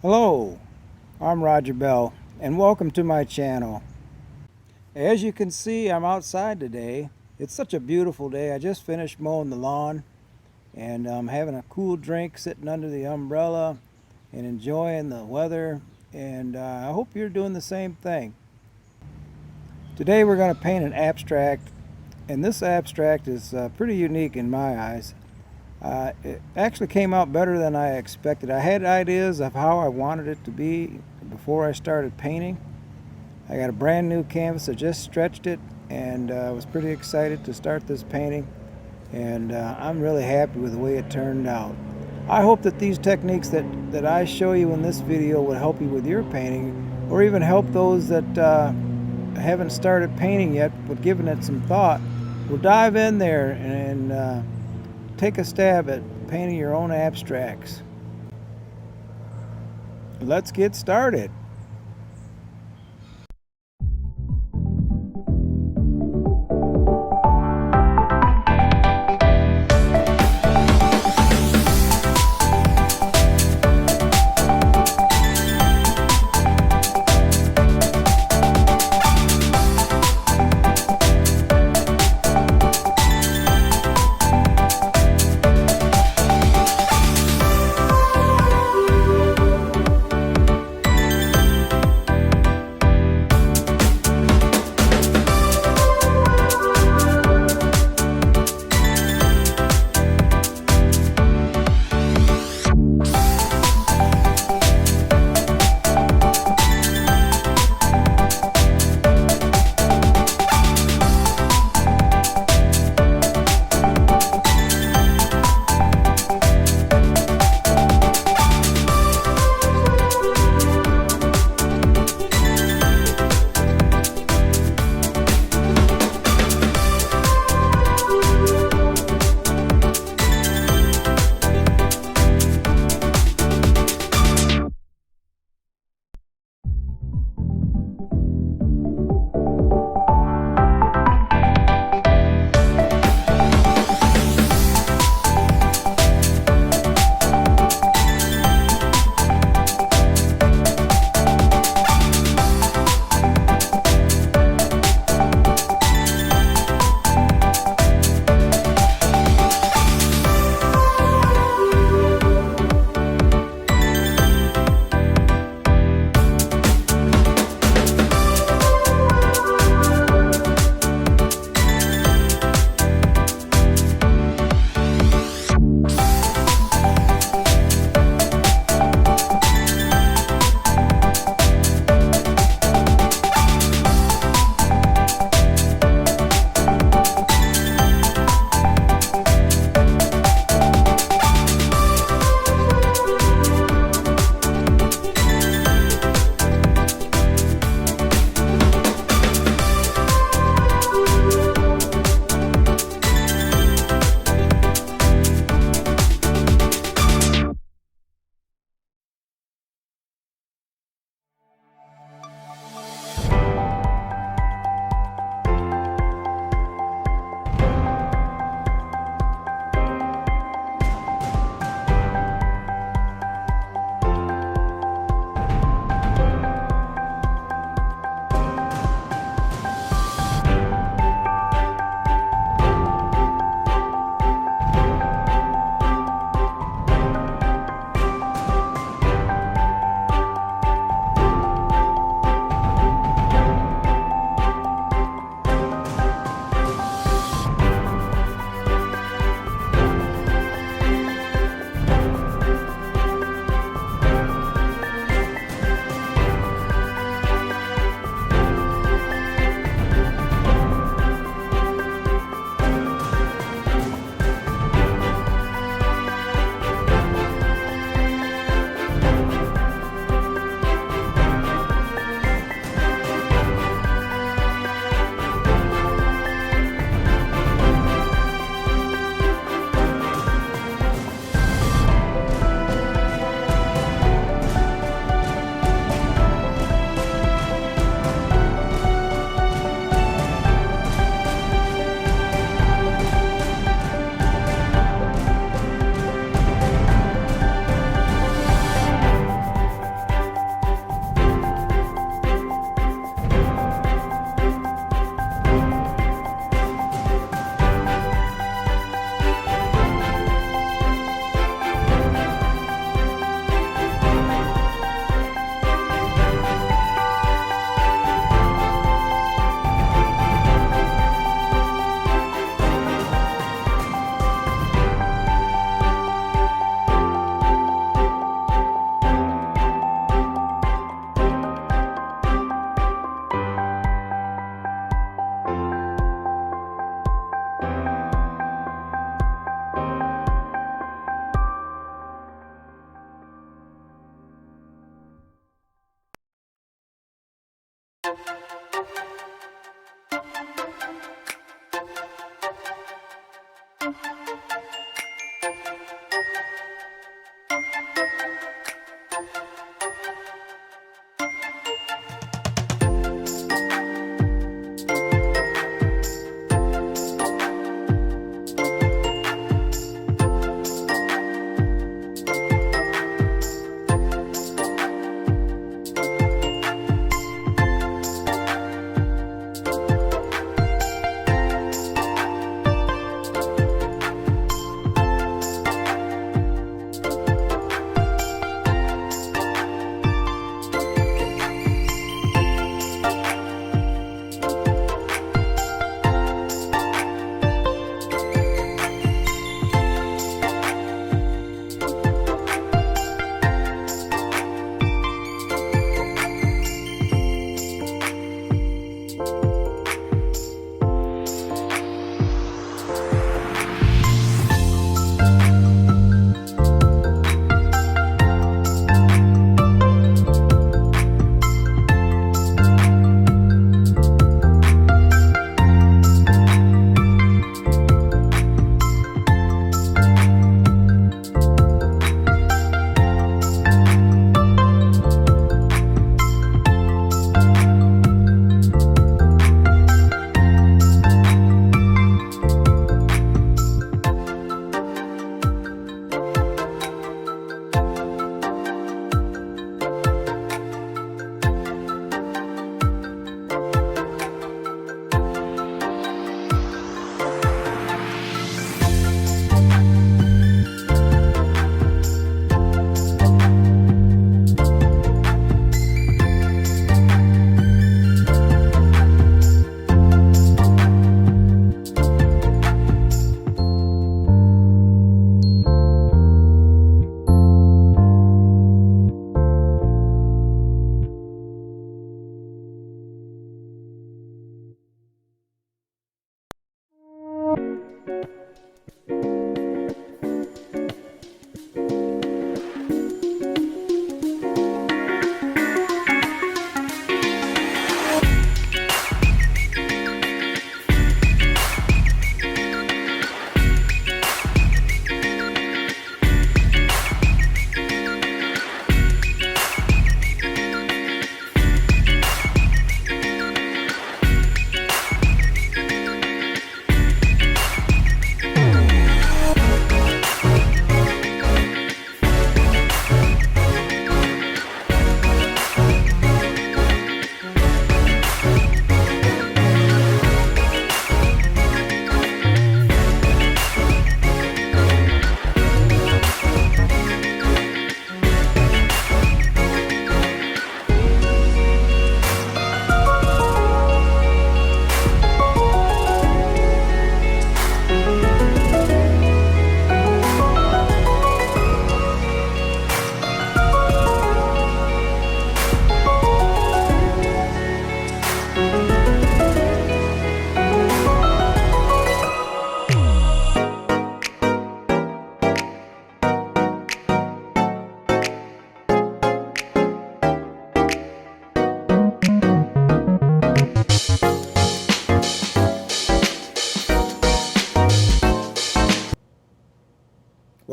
Hello, I'm Roger Bell and welcome to my channel. As you can see, I'm outside today. It's such a beautiful day. I just finished mowing the lawn and I'm having a cool drink sitting under the umbrella and enjoying the weather, and I hope you're doing the same thing. Today we're going to paint an abstract, and this abstract is pretty unique in my eyes. It actually came out better than I expected. I had ideas of how I wanted it to be before I started painting. I got a brand new canvas. I just stretched it and was pretty excited to start this painting, and I'm really happy with the way it turned out. I hope that these techniques that I show you in this video will help you with your painting, or even help those that haven't started painting yet but giving it some thought. We'll dive in there and take a stab at painting your own abstracts. Let's get started.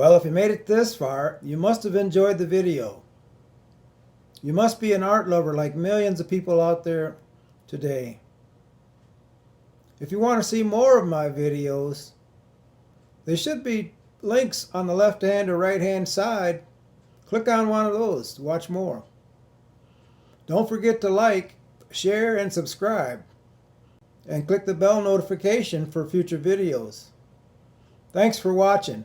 Well, if you made it this far, you must have enjoyed the video. You must be an art lover like millions of people out there today. If you want to see more of my videos, there should be links on the left hand or right hand side. Click on one of those to watch more. Don't forget to like, share, and subscribe. And click the bell notification for future videos. Thanks for watching.